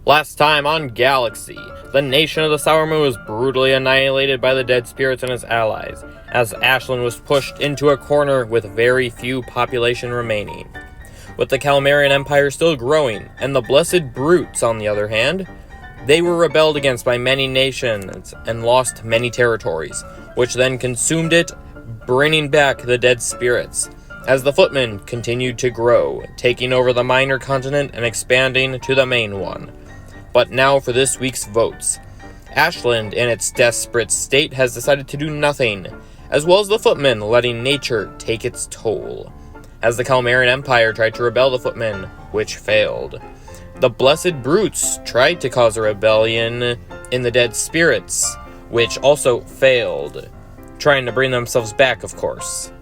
Last time on Galaxy, the nation of the Sour Moon was brutally annihilated by the dead spirits and his allies, as Ashland was pushed into a corner with very few population remaining. With the Calamarian Empire still growing, and the Blessed Brutes, on the other hand, they were rebelled against by many nations and lost many territories, which then consumed it, bringing back the dead spirits, as the Footmen continued to grow, taking over the minor continent and expanding to the main one. But now for this week's votes. Ashland, in its desperate state, has decided to do nothing, as well as the Footmen letting nature take its toll, as the Calamarian Empire tried to rebel the Footmen, which failed. The Blessed Brutes tried to cause a rebellion in the dead spirits, which also failed, trying to bring themselves back, of course.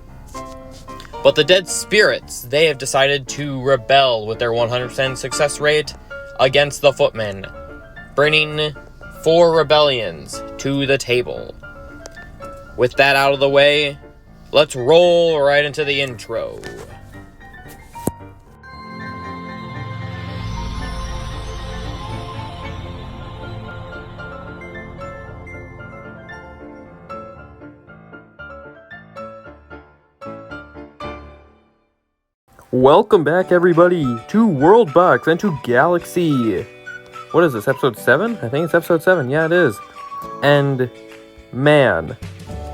But the dead spirits, they have decided to rebel with their 100% success rate against the Footmen, bringing 4 rebellions to the table. With that out of the way, let's roll right into the intro. Welcome back, everybody, to WorldBox and to Galaxy. What is this, episode 7? I think it's episode 7. Yeah, it is. And, man,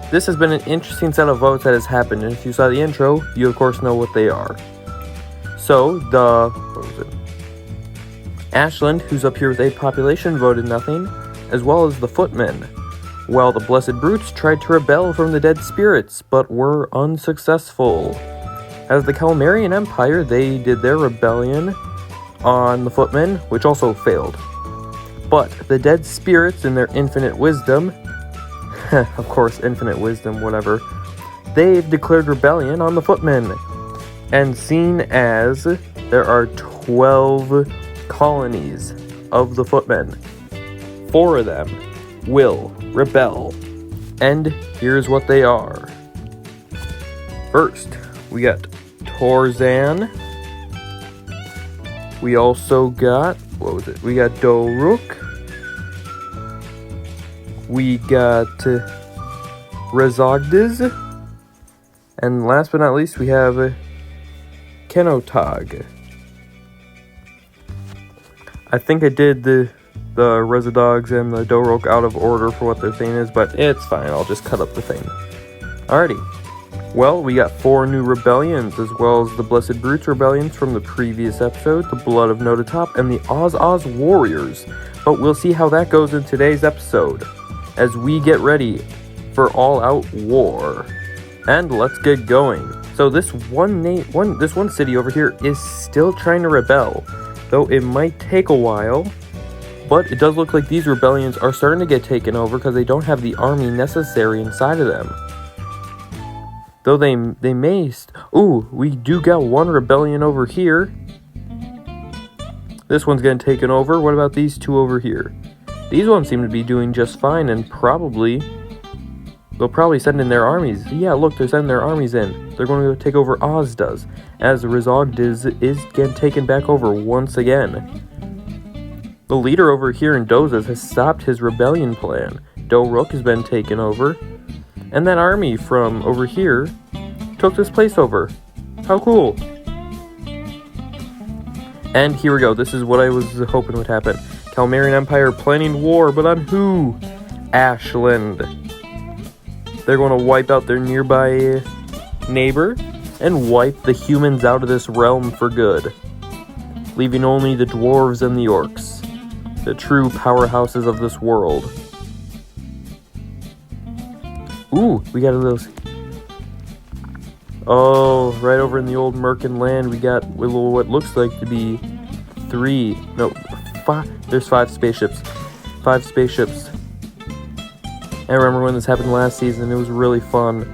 this has been an interesting set of votes that has happened. And if you saw the intro, you, of course, know what they are. So, Ashland, who's up here with 8 population, voted nothing, as well as the Footmen. While the Blessed Brutes tried to rebel from the dead spirits, but were unsuccessful. As the Calamarian Empire, they did their rebellion on the Footmen, which also failed. But the dead spirits, in their infinite wisdom, of course, infinite wisdom, whatever, they've declared rebellion on the Footmen. And seen as there are 12 colonies of the Footmen, 4 of them will rebel. And here's what they are. First, we got Torzan. We also got, we got Doruk. We got Rezogdiz. And last but not least, we have Kenotag. I think I did the Rezodogs and the Doruk out of order for what their thing is, but it's fine. I'll just cut up the thing. Alrighty. Well, we got 4 new rebellions, as well as the Blessed Brutes rebellions from the previous episode, the Blood of Notatop, and the Oz Warriors. But we'll see how that goes in today's episode, as we get ready for all-out war. And let's get going. So this one city over here is still trying to rebel, though it might take a while. But it does look like these rebellions are starting to get taken over because they don't have the army necessary inside of them. Though they may... we do got 1 rebellion over here. This one's getting taken over. What about these 2 over here? These ones seem to be doing just fine, and they'll probably send in their armies. Yeah, look, they're sending their armies in. They're going to go take over Ozdoz, as Rezogdiz is getting taken back over once again. The leader over here in Dozas has stopped his rebellion plan. Doruk has been taken over. And that army from over here took this place over. How cool. And here we go. This is what I was hoping would happen. Calamarian Empire planning war, but on who? Ashland. They're going to wipe out their nearby neighbor and wipe the humans out of this realm for good, leaving only the dwarves and the orcs, the true powerhouses of this world. Ooh, we got a little... Oh, right over in the old Merkin land, we got what looks like to be 5... There's 5 spaceships. 5 spaceships. I remember when this happened last season, it was really fun.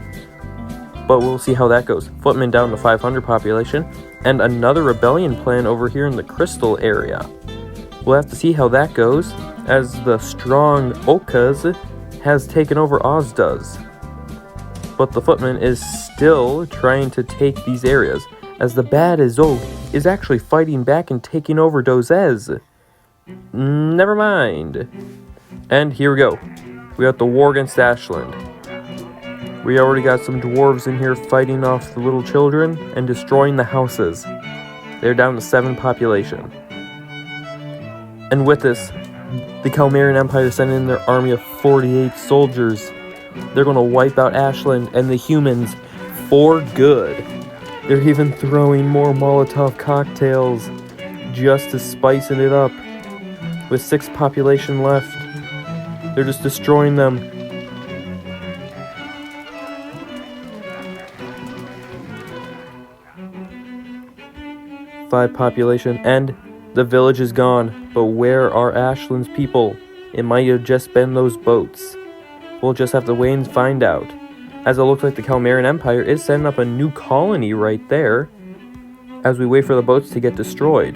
But we'll see how that goes. Footmen down to 500 population, and another rebellion plan over here in the Crystal area. We'll have to see how that goes, as the strong Okas has taken over Ozdoz. But the Footman is still trying to take these areas, as the bad Azog is actually fighting back and taking over Dozez. Never mind. And here we go. We got the war against Ashland. We already got some dwarves in here fighting off the little children and destroying the houses. They're down to 7 population. And with this, the Calmarian Empire sent in their army of 48 soldiers. They're going to wipe out Ashland and the humans for good. They're even throwing more Molotov cocktails just to spicing it up. With 6 population left, they're just destroying them. Five population, and the village is gone. But where are Ashland's people? It might have just been those boats. We'll just have to wait and find out. As it looks like the Calmarian Empire is setting up a new colony right there, as we wait for the boats to get destroyed.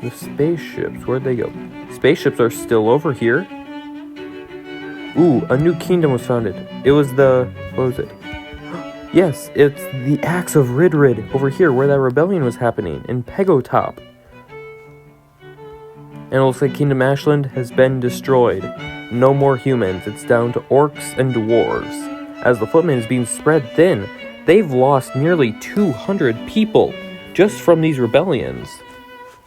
The spaceships, where'd they go? Spaceships are still over here. Ooh, a new kingdom was founded. It was the... what was it? Yes, it's the Axe of Ridrid over here where that rebellion was happening, in Pegotop. And it looks like Kingdom Ashland has been destroyed. No more humans, it's down to orcs and dwarves. As the footman is being spread thin, they've lost nearly 200 people just from these rebellions.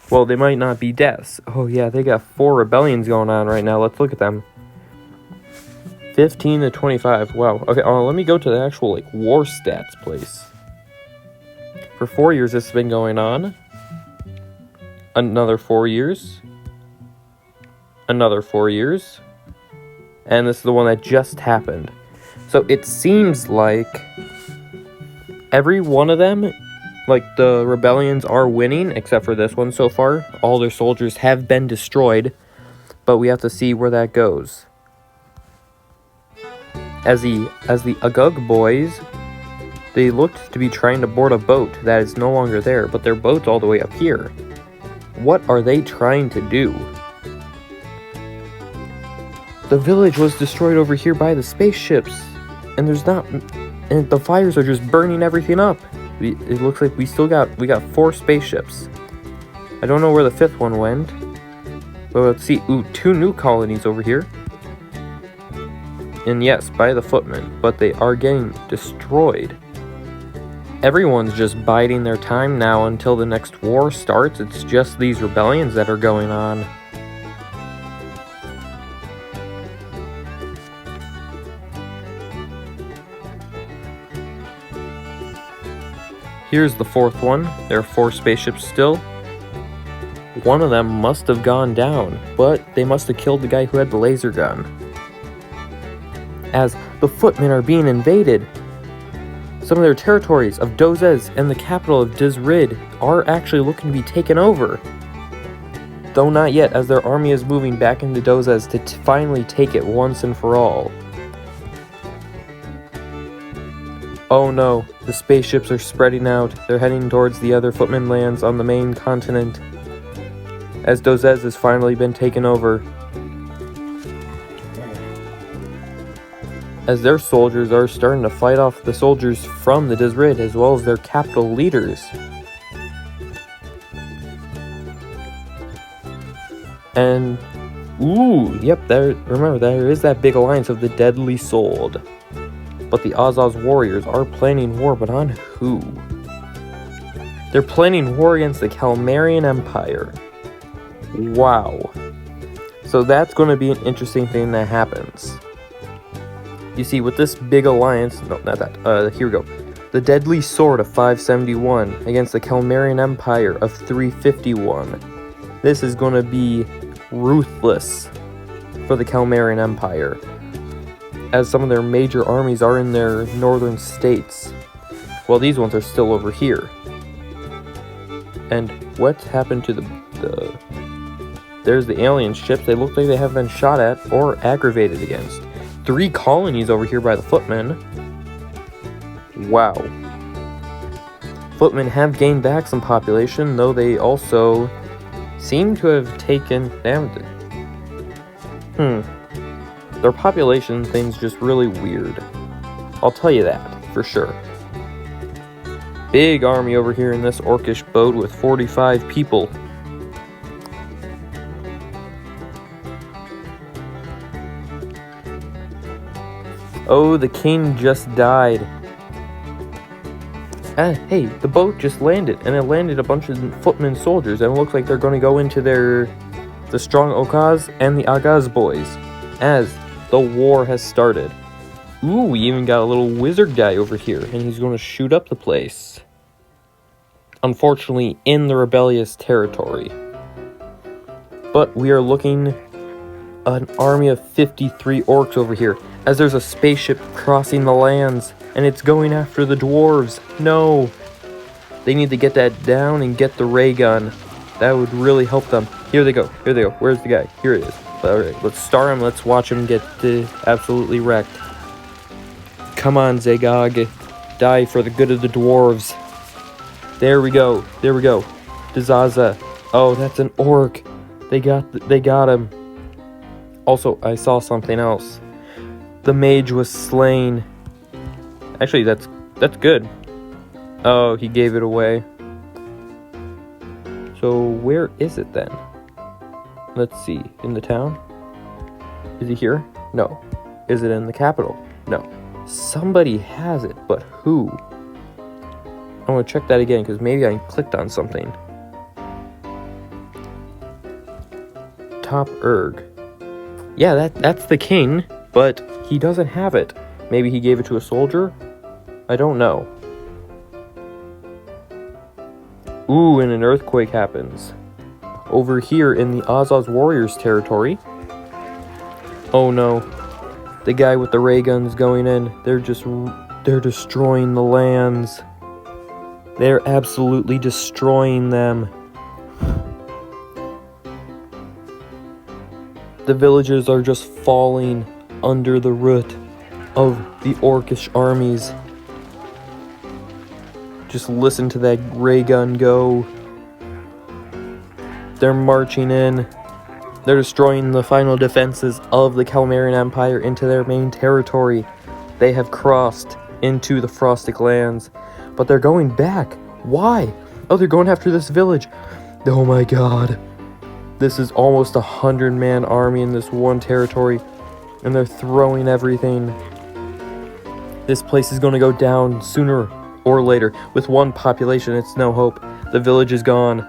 Well, they might not be deaths. Oh yeah, they got 4 rebellions going on right now. Let's look at them. 15 to 25. Wow. Okay, let me go to the actual war stats place. For 4 years this has been going on. Another 4 years. Another 4 years. And this is the one that just happened. So it seems like every one of them, the rebellions are winning, except for this one so far. All their soldiers have been destroyed, but we have to see where that goes. As the Agug boys, they looked to be trying to board a boat that is no longer there, but their boat's all the way up here. What are they trying to do? The village was destroyed over here by the spaceships, and the fires are just burning everything up. It looks like we got 4 spaceships. I don't know where the 5th one went, but let's see. Ooh, 2 new colonies over here. And yes, by the footmen, but they are getting destroyed. Everyone's just biding their time now until the next war starts. It's just these rebellions that are going on. Here's the 4th one. There are 4 spaceships still. One of them must have gone down, but they must have killed the guy who had the laser gun. As the footmen are being invaded, some of their territories of Dozez and the capital of Dizrid are actually looking to be taken over. Though not yet, as their army is moving back into Dozez to finally take it once and for all. Oh no, the spaceships are spreading out. They're heading towards the other footman lands on the main continent, as Dozez has finally been taken over. As their soldiers are starting to fight off the soldiers from the Dizrid, as well as their capital leaders. And, ooh, yep, remember, there is that big alliance of the Deadly Sword. But the Azaz warriors are planning war, but on who? They're planning war against the Calmarian Empire. Wow. So that's going to be an interesting thing that happens. You see, with this big alliance, no, not that, here we go. The Deadly Sword of 571 against the Calmarian Empire of 351. This is going to be ruthless for the Calmarian Empire, as some of their major armies are in their northern states, while these ones are still over here. And what happened to there's the alien ships. They look like they have been shot at or aggravated against. 3 colonies over here by the footmen. Wow. Footmen have gained back some population, though they also seem to have taken... Their population thing's just really weird. I'll tell you that, for sure. Big army over here in this orcish boat with 45 people. Oh, the king just died. Hey, the boat just landed, and it landed a bunch of footmen soldiers, and it looks like they're going to go into the strong Okaz and the Agaz boys, as the war has started. Ooh, we even got a little wizard guy over here, and he's going to shoot up the place. Unfortunately, in the rebellious territory. But we are looking at an army of 53 orcs over here, as there's a spaceship crossing the lands, and it's going after the dwarves. No! They need to get that down and get the ray gun. That would really help them. Here they go. Here they go. Where's the guy? Here it is. Alright, let's star him. Let's watch him get absolutely wrecked. Come on, Zagog. Die for the good of the dwarves. There we go. There we go. Dazaza. Oh, that's an orc. They got him. Also, I saw something else. The mage was slain. Actually, that's good. Oh, he gave it away. So, where is it then? Let's see. In the town? Is he here? No. Is it in the capital? No. Somebody has it, but who? I want to check that again, because maybe I clicked on something. Top Erg. Yeah, that's the king, but he doesn't have it. Maybe he gave it to a soldier? I don't know. Ooh, and an earthquake happens. Over here in the Azaz Warriors territory. Oh no. The guy with the ray guns going in. They're destroying the lands. They're absolutely destroying them. The villagers are just falling under the root of the orcish armies. Just listen to that ray gun go. They're marching in. They're destroying the final defenses of the Calmarian Empire into their main territory. They have crossed into the Frostic Lands. But they're going back. Why? Oh, they're going after this village. Oh my god. This is almost 100-man army in this one territory. And they're throwing everything. This place is going to go down sooner or later. With one population, it's no hope. The village is gone.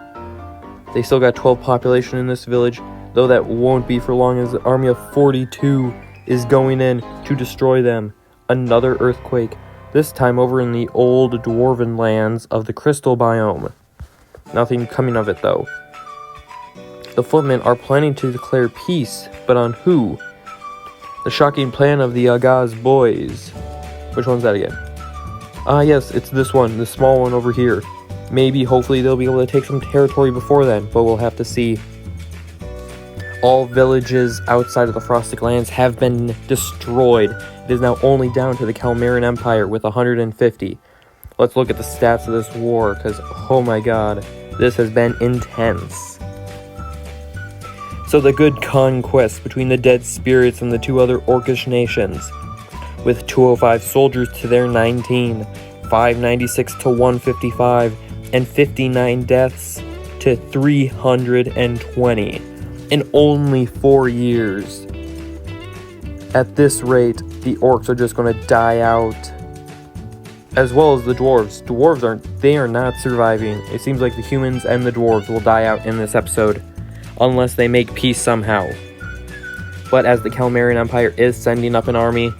They still got 12 population in this village. Though that won't be for long, as the army of 42 is going in to destroy them. Another earthquake. This time over in the old dwarven lands of the crystal biome. Nothing coming of it though. The footmen are planning to declare peace, but on who? The shocking plan of the Agaz boys. Which one's that again? Ah yes, it's this one, the small one over here. Maybe, hopefully they'll be able to take some territory before then, but we'll have to see. All villages outside of the Frostic Lands have been destroyed. It is now only down to the Calmarian Empire with 150. Let's look at the stats of this war, because, oh my god, this has been intense. So the good conquest between the dead spirits and the two other orcish nations, with 205 soldiers to their 19, 596 to 155, and 59 deaths to 320 in only 4 years. At this rate, the orcs are just going to die out, as well as the dwarves. They are not surviving. It seems like the humans and the dwarves will die out in this episode, unless they make peace somehow. But as the Calmarian Empire is sending up an army,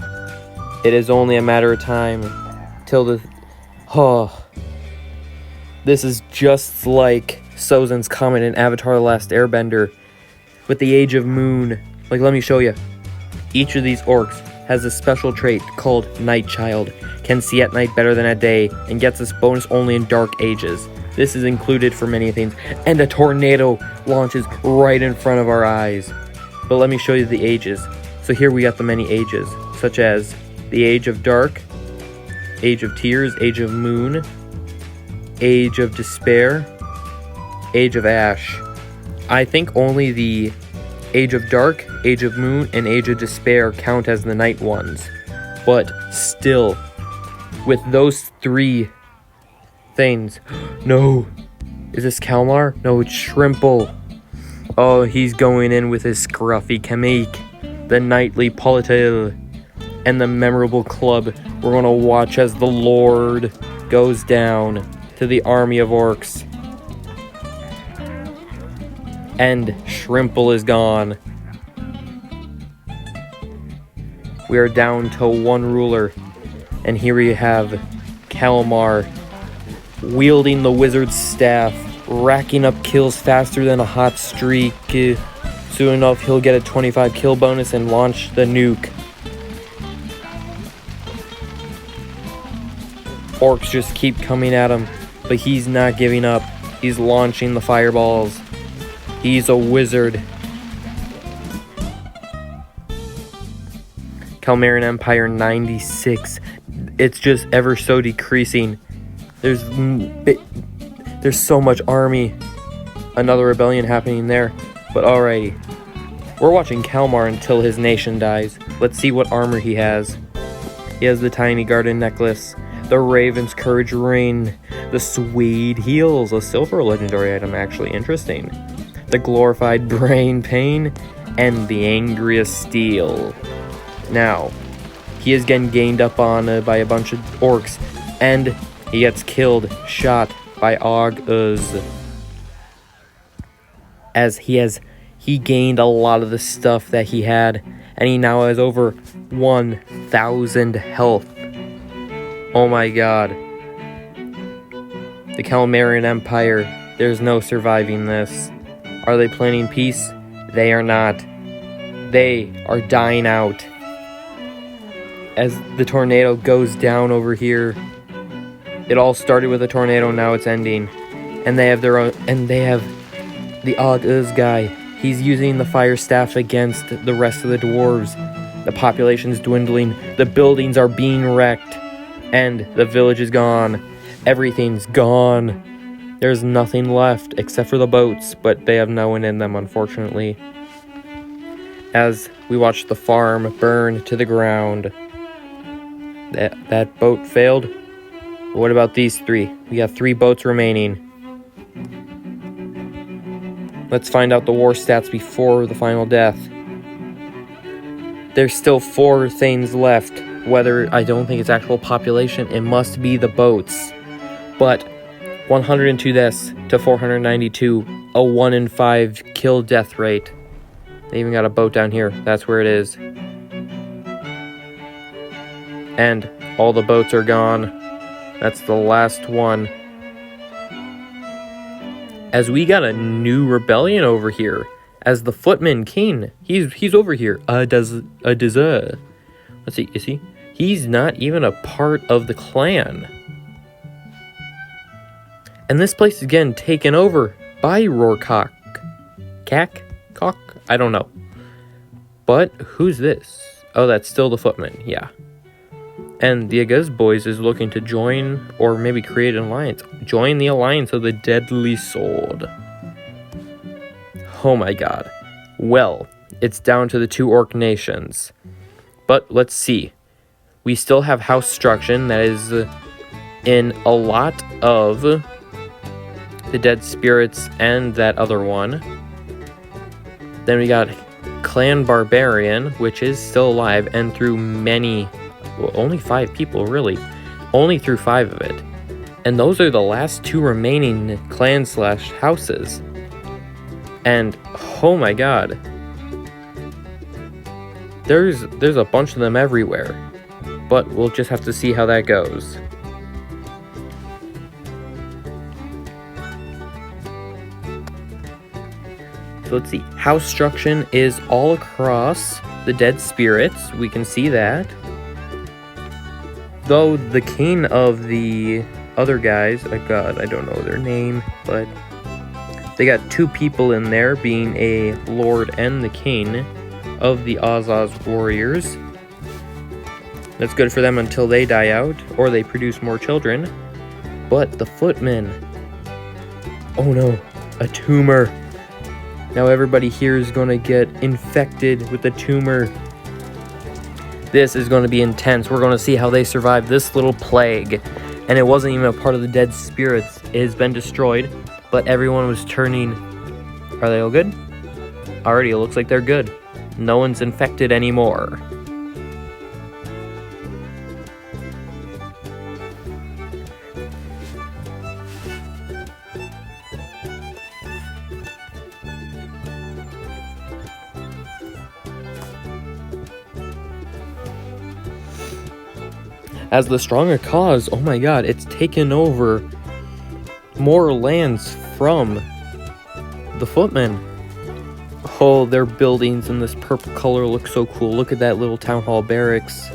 it is only a matter of time till the... This is just like Sozin's Comet in Avatar The Last Airbender with the Age of Moon. Like, let me show you. Each of these orcs has a special trait called Night Child, can see at night better than at day, and gets this bonus only in dark ages. This is included for many things, and a tornado launches right in front of our eyes. But let me show you the ages. So here we got the many ages, such as the Age of Dark, Age of Tears, Age of Moon, Age of Despair, Age of Ash. I think only the Age of Dark, Age of Moon, and Age of Despair count as the night ones. But still, with those three things... No! Is this Kalmar? No, it's Shrimple. Oh, he's going in with his scruffy Kamik, the Knightly Politil. and the memorable club. We're gonna watch as the Lord goes down to the army of orcs. And Shrimple is gone. We are down to one ruler. And here we have Kalmar wielding the wizard's staff, racking up kills faster than a hot streak. Soon enough, he'll get a 25 kill bonus and launch the nuke. Orcs just keep coming at him, but he's not giving up. He's launching the fireballs. He's a wizard. Kalmarian Empire 96. It's just ever so decreasing. There's so much army. Another rebellion happening there. But alrighty. We're watching Kalmar until his nation dies. Let's see what armor he has. He has the tiny garden necklace, the Raven's Courage ring, the Suede heels, a silver legendary item, actually interesting, the glorified brain pain, and the angriest steel. Now, he is getting gained up on by a bunch of orcs, and he gets killed, shot by Augurs. As he gained a lot of the stuff that he had, and he now has over 1,000 health. Oh my god. The Kalmarian Empire, there's no surviving this. Are they planning peace? They are not. They are dying out. As the tornado goes down over here, it all started with a tornado, now it's ending. And they have their own, and they have the Augurs guy. He's using the fire staff against the rest of the dwarves. The population's dwindling, the buildings are being wrecked, and the village is gone. Everything's gone. There's nothing left except for the boats, but they have no one in them, unfortunately. As we watch the farm burn to the ground. That boat failed. What about these three? We have 3 boats remaining. Let's find out the war stats before the final death. There's still 4 things left. Whether, I don't think it's actual population, it must be the boats. But 102 deaths to 492, a 1 in 5 kill death rate. They even got a boat down here. That's where it is. And all the boats are gone. That's the last one. As we got a new rebellion over here. As the Footman King. He's over here. Let's see, is he? He's not even a part of the clan. And this place is getting taken over by Roarcock. Cock? I don't know. But who's this? Oh, that's still the Footman, yeah. And the Aguz Boys is looking to join, or maybe create an alliance. Join the Alliance of the Deadly Sword. Oh my god. Well, it's down to the 2 orc nations. But let's see. We still have House Struction that is in a lot of the Dead Spirits and that other one. Then we got Clan Barbarian, which is still alive, and through many... Well, only 5 people, really. Only through 5 of it. And those are the last 2 remaining clan/houses. And, oh my god. There's a bunch of them everywhere. But we'll just have to see how that goes. So let's see. House Struction is all across the Dead Spirits. We can see that. Though the king of the other guys, God, I don't know their name, but they got 2 people in there, being a lord and the king of the Azaz warriors. That's good for them until they die out, or they produce more children. But the Footmen, oh no, a tumor. Now everybody here is going to get infected with the tumor. This is going to be intense. We're going to see how they survive this little plague. And it wasn't even a part of the Dead Spirits. It has been destroyed, but everyone was turning... Are they all good? Alrighty, it looks like they're good. No one's infected anymore. as the stronger cause, oh my god, it's taken over more lands from the footmen. Oh, their buildings in this purple color look so cool. Look at that little town hall barracks.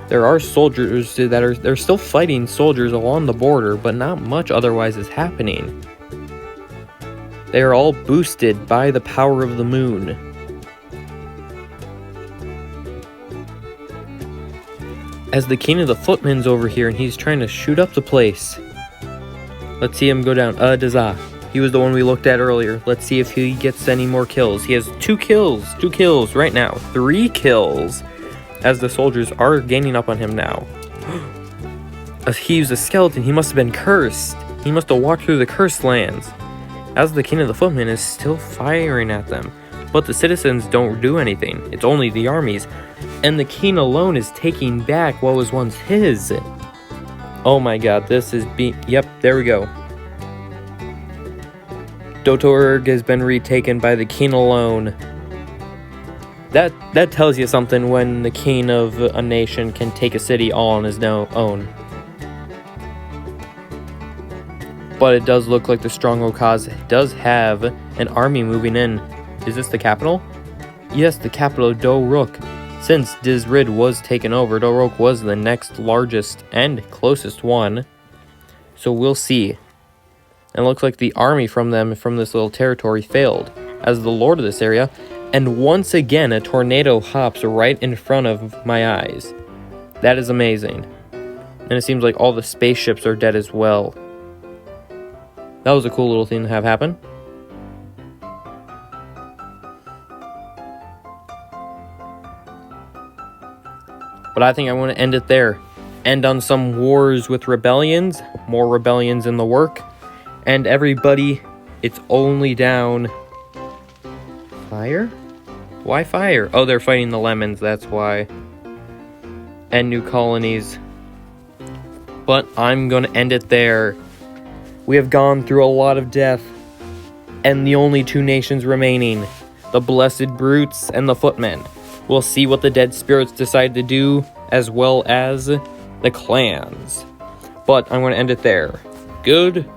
There are soldiers they're still fighting soldiers along the border, but not much otherwise is happening. They are all boosted by the power of the moon. As the king of the footmen's over here, and he's trying to shoot up the place. Let's see him go down. Dazah. He was the one we looked at earlier. Let's see if he gets any more kills. He has 2 kills. 2 kills right now. 3 kills. As the soldiers are gaining up on him now. He's a skeleton. He must have been cursed. He must have walked through the cursed lands. As the king of the footmen is still firing at them. But the citizens don't do anything. It's only the armies. And the king alone is taking back what was once his. Oh my god, this is yep, there we go. Dotorg has been retaken by the king alone. That tells you something when the king of a nation can take a city all on his own. But it does look like the Stronghold cause does have an army moving in. Is this the capital? Yes, the capital, Doruk. Since Dizrid was taken over, Doruk was the next largest and closest one. So we'll see. And it looks like the army from this little territory failed as the lord of this area. And once again, a tornado hops right in front of my eyes. That is amazing. And it seems like all the spaceships are dead as well. That was a cool little thing to have happen. But I think I want to end it there. End on some wars with rebellions. More rebellions in the work. And everybody, it's only down... Fire? Why fire? Oh, they're fighting the lemons, that's why. And new colonies. But I'm going to end it there. We have gone through a lot of death. And the only 2 nations remaining. The Blessed Brutes and the Footmen. We'll see what the dead spirits decide to do, as well as the clans. But I'm going to end it there. Good